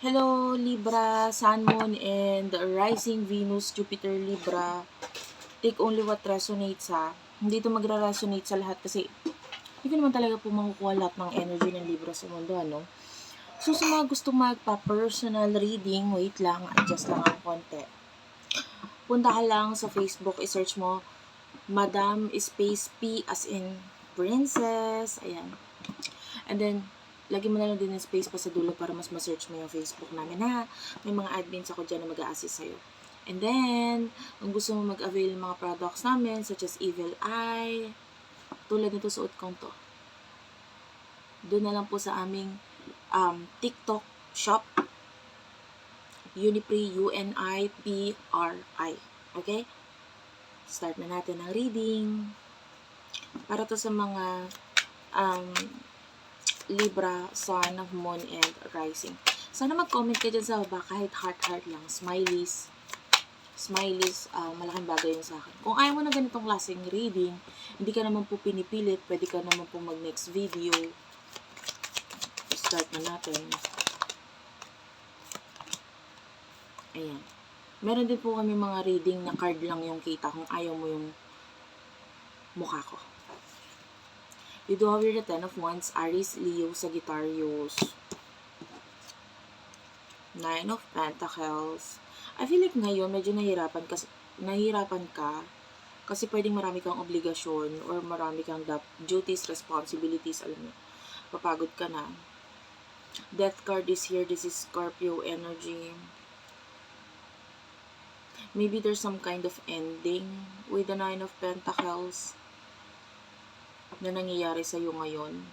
Hello, Libra, Sun, Moon, and Rising Venus, Jupiter, Libra. Take only what resonates, ha. Hindi ito magra-resonate sa lahat kasi hindi ko naman talaga po makukuha lahat ng energy ng Libra sa mundo, ano? So, sa mga gusto magpa-personal reading, wait lang, adjust lang ang konti. Punta ka lang sa Facebook, i-search mo, Madam Space P as in Princess, ayan. And then, lagi mo na lang din yung space pa sa dulo para mas ma-search mo yung Facebook namin, ha. May mga admins ako dyan na mag-a-assist sa'yo. And then, kung gusto mo mag-avail ng mga products namin, such as Evil Eye, tulad nito suot kong to. Doon na lang po sa aming TikTok shop, Unipri, UNIPRI. Okay? Start na natin ang reading. Para to sa mga Libra, Sun, Moon, and Rising. Sana mag-comment ka dyan sa baba kahit heart-heart lang. Smileys. Malaking bagay yun sa akin. Kung ayaw mo na ganitong klaseng reading, hindi ka naman po pinipilit, pwede ka naman po mag-next video. Start na natin. Ayan. Meron din po kami mga reading na card lang yung kita kung ayaw mo yung mukha ko. You do have the Ten of Wands, Aries, Leo, Sagittarius. Nine of Pentacles. I feel like ngayon medyo nahihirapan ka kasi pwedeng marami kang obligasyon or marami kang duties, responsibilities, alam mo, papagod ka na. Death card is here. This is Scorpio energy. Maybe there's some kind of ending with the Nine of Pentacles na nangyayari sa'yo ngayon.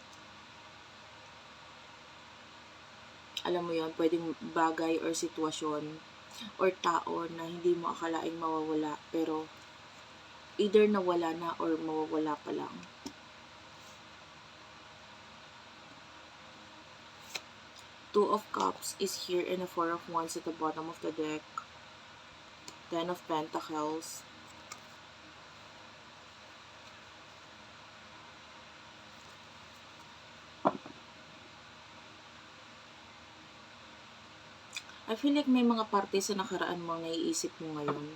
Alam mo yon, pwedeng bagay or sitwasyon or tao na hindi mo akalaing mawawala, pero either nawala na or mawawala pa lang. Two of Cups is here and a Four of Wands at the bottom of the deck. Ten of Pentacles. I feel like may mga parte sa nakaraan mo naiisip mo ngayon.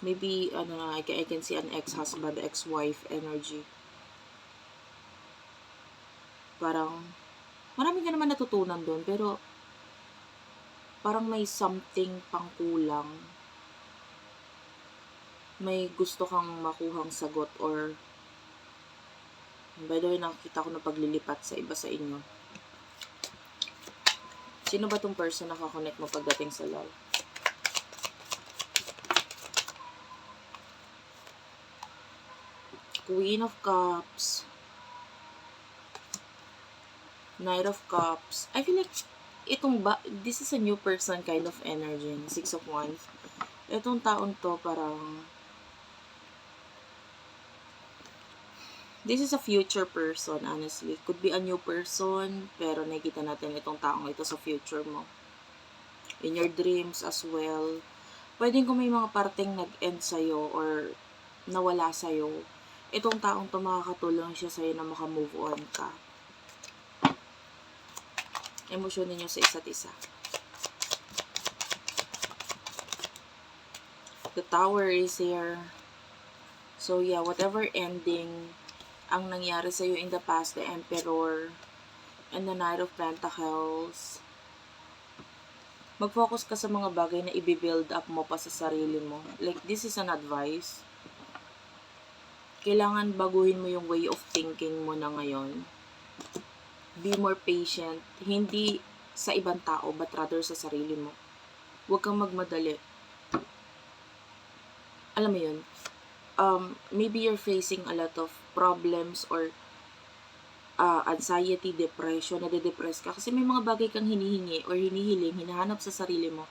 Maybe, I can see an ex-husband, ex-wife energy. Parang, marami ka naman natutunan doon, pero parang may something pang kulang. May gusto kang makuhang sagot or by the way, nakikita ko na paglilipat sa iba sa inyo. Sino ba tong person na nakakonect mo pagdating sa love? Queen of Cups. Knight of Cups. I feel like this is a new person kind of energy. Six of Wands. Itong taon to parang this is a future person, honestly. Could be a new person, pero nakikita natin itong taong ito sa future mo. In your dreams as well. Pwedeng kung may mga parteng nag-end sa'yo or nawala sa'yo, itong taong to makakatulong siya sa'yo na makamove on ka. Emosyon ninyo sa isa't isa. The Tower is here. So yeah, whatever ending ang nangyari sa'yo in the past, the Emperor, and the Knight of Pentacles, mag-focus ka sa mga bagay na i-build up mo pa sa sarili mo. Like, this is an advice. Kailangan baguhin mo yung way of thinking mo na ngayon. Be more patient. Hindi sa ibang tao, but rather sa sarili mo. Huwag kang magmadali. Alam mo yun? Maybe you're facing a lot of problems or anxiety, depression, nade-depress ka kasi may mga bagay kang hinihingi or hinihiling, hinahanap sa sarili mo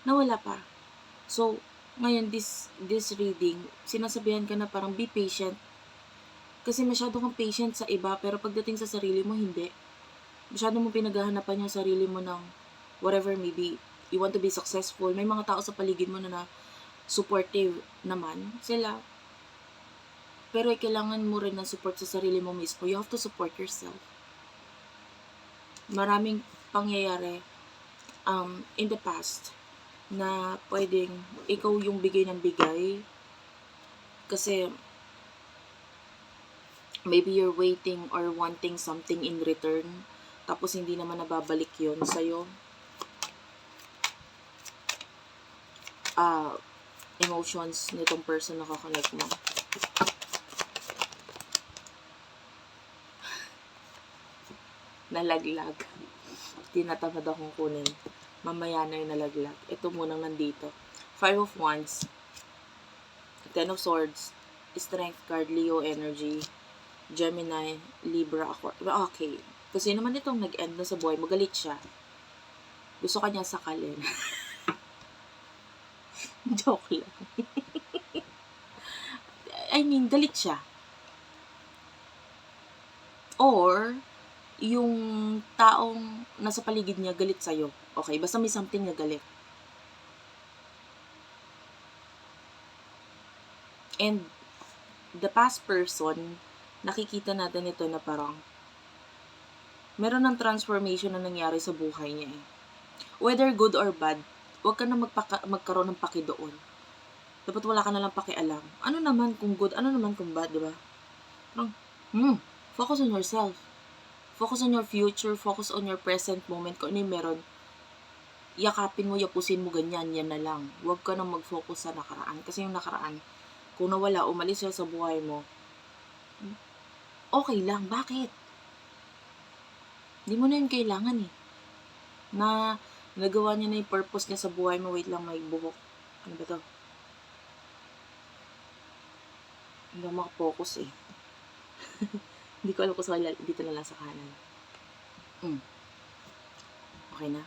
na wala pa. So, ngayon, this reading, sinasabihan ka na parang be patient kasi masyado kang patient sa iba pero pagdating sa sarili mo, hindi. Masyado mo pinaghahanapan yung sarili mo ng whatever, maybe you want to be successful. May mga tao sa paligid mo na supportive naman. Sila, Pero kailangan mo rin ng support sa sarili mo mismo. You have to support yourself. Maraming pangyayari in the past na pwedeng ikaw yung bigay ng bigay. Kasi maybe you're waiting or wanting something in return. Tapos hindi naman nababalik yun sa'yo. Emotions nitong person na kakonect mo. Nalaglag. Tinatamad akong kunin. Mamaya na yung nalaglag. Ito munang nandito. 5 of Wands. 10 of Swords. Strength card, Leo energy. Gemini, Libra, Aquarius. Okay. Kasi naman itong nag-end na sa buhay, magalit siya. Gusto kanya sakalin. Joke lang. I mean, galit siya. Or, yung taong nasa paligid niya galit sa'yo. Okay, basta may something na galit. And, the past person, nakikita natin ito na parang, meron ng transformation na nangyari sa buhay niya eh. Whether good or bad, huwag ka na magkaroon ng paki doon. Dapat wala ka na lang pakialam. Ano naman kung good, ano naman kung bad, diba? Parang, focus on yourself. Focus on your future, focus on your present moment. Kung ano yung meron, yakapin mo, yapusin mo, ganyan, yan na lang. Huwag ka na mag-focus sa nakaraan. Kasi yung nakaraan, kung nawala, umalis siya sa buhay mo, okay lang. Bakit? Hindi mo na yun kailangan eh. Na nagawa niya na yung purpose niya sa buhay mo. Wait lang, may buhok. Ano ba to? Hindi ako makafocus eh. Hindi ko alam kung saan dito na lang sa kanan. Okay na?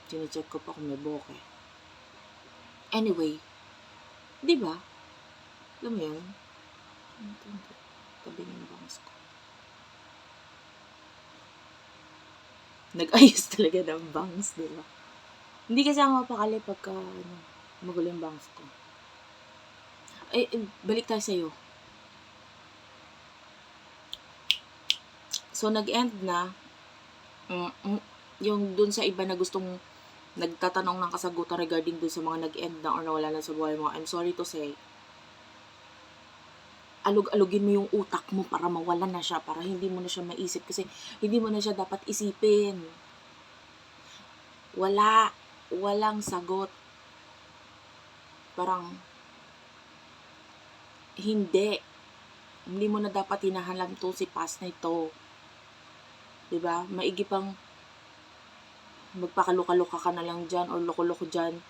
Chine-check ko pa kung may buhok eh. Anyway, di ba? Alam mo yun? Tabi ng bangs ko. Nag-ayos talaga ng bangs, di ba? Hindi kasi ako mapakali pagka magulo yung bangs ko. Balik tayo sa'yo. So, nag-end na. Yung dun sa iba na gustong nagtatanong ng kasagutan regarding dun sa mga nag-end na or nawala na sa buhay mo, I'm sorry to say, alug-alugin mo yung utak mo para mawala na siya, para hindi mo na siya maisip kasi hindi mo na siya dapat isipin. Walang sagot. Parang, hindi mo na dapat hinahanap to si past na ito. Diba? Maigi pang magpakaluka-luka ka na lang dyan or loko-loko dyan.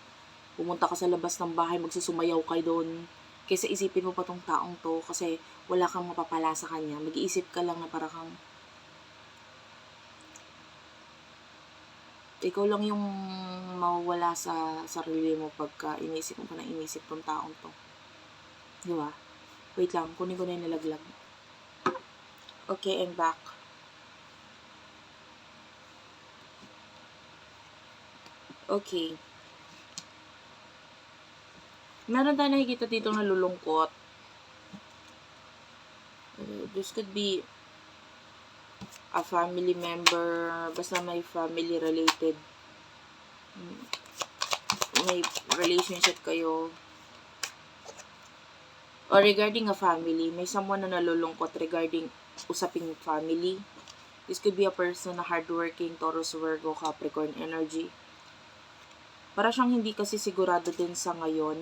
Pumunta ka sa labas ng bahay, magsusumayaw ka doon. Kaysa isipin mo pa tong taong to kasi wala kang mapapala sa kanya. Mag-iisip ka lang na para kang ikaw lang yung mawawala sa sarili mo pagka inisip mo pa na inisip tong taong to. Diba? Wait lang, kunin ko na yung nalaglag. Okay, I'm back. Okay. Meron tayo nakikita dito nalulungkot. This could be a family member, basta may family related. May relationship kayo. Or regarding a family, may someone na nalulungkot regarding usaping family. This could be a person na hardworking, Taurus, Virgo, Capricorn energy. Para siyang hindi kasi sigurado din sa ngayon.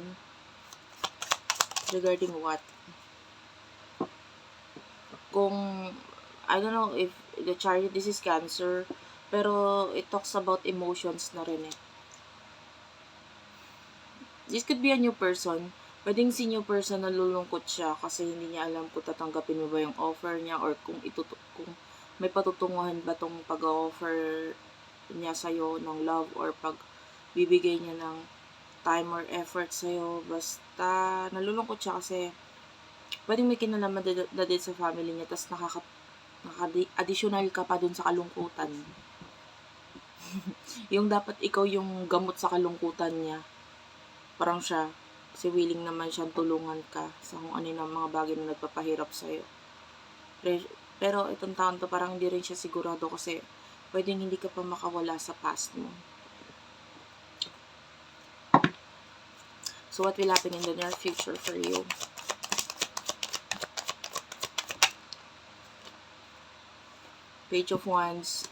Regarding what? Kung, I don't know if the chart, this is Cancer, pero it talks about emotions na rin eh. This could be a new person. Pwedeng si new person nalulungkot siya kasi hindi niya alam kung tatanggapin mo ba yung offer niya or kung may patutunguhan ba tong pag-offer niya sa'yo ng love or bibigay niya ng time or effort sa'yo. Basta, nalulungkot siya kasi pwedeng may kinalaman na din sa family niya tapos additional ka pa dun sa kalungkutan. Yung dapat ikaw yung gamot sa kalungkutan niya. Parang siya, Kasi willing naman siyang tulungan ka sa kung ano yung mga bagay na nagpapahirap sa'yo. Pero itong taon to parang hindi rin siya sigurado kasi pwedeng hindi ka pa makawala sa past mo. So what will happen in the near future for you? Page of Wands,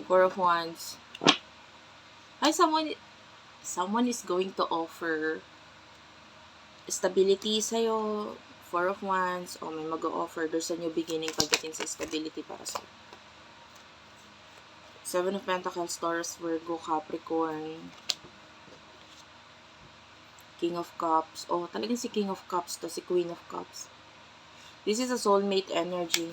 Four of Wands. Ay, someone is going to offer stability sa'yo. Four of Wands, o may mag-o-offer. There's a new beginning pagdating sa stability para sa'yo. Seven of Pentacles, Taurus, Virgo, Capricorn. King of Cups. Oh, talagang si King of Cups to, si Queen of Cups. This is a soulmate energy.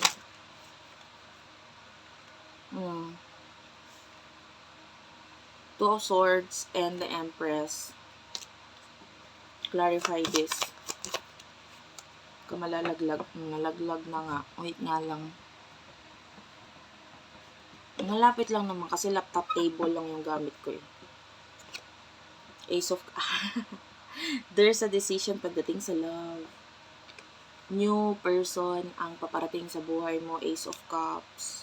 Two of Swords and the Empress. Clarify this. Malalaglag. Nalaglag na nga. Wait nga lang. Nalapit lang naman kasi laptop table lang yung gamit ko eh. Ace of... There's a decision pagdating sa love. New person ang paparating sa buhay mo. Ace of Cups.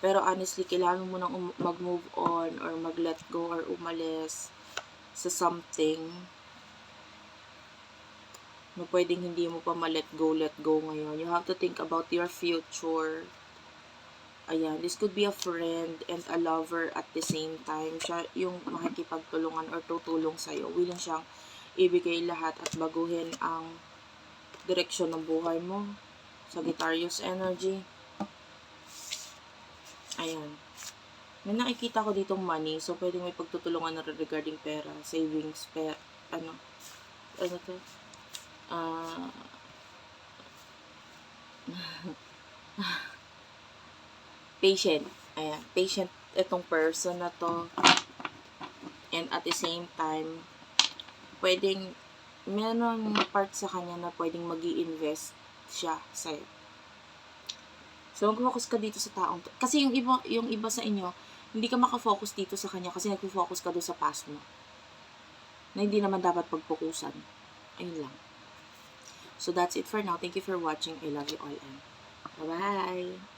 Pero honestly, kailangan mo nang mag-move on or mag-let go or umalis sa something na pwedeng hindi mo pa ma-let go ngayon. You have to think about your future. Ayan, this could be a friend and a lover at the same time. Siya yung makikipagtulungan or tutulong sa'yo. Willing siyang ibigay lahat at baguhin ang direksyon ng buhay mo. Sagittarius energy. Ayan. May nakikita ko ditong money. So, pwedeng may pagtutulungan na regarding pera. Savings, ano to? Patient. Ayan. Patient itong person na to. And at the same time, pwedeng, meron part sa kanya na pwedeng mag-i-invest siya sa'yo. So, mag-focus ka dito sa taong to. Kasi yung iba sa inyo, hindi ka makafocus dito sa kanya kasi nag-focus ka doon sa past mo. Na hindi naman dapat pagfokusan. Ayun lang. So, that's it for now. Thank you for watching. I love you all. And bye-bye!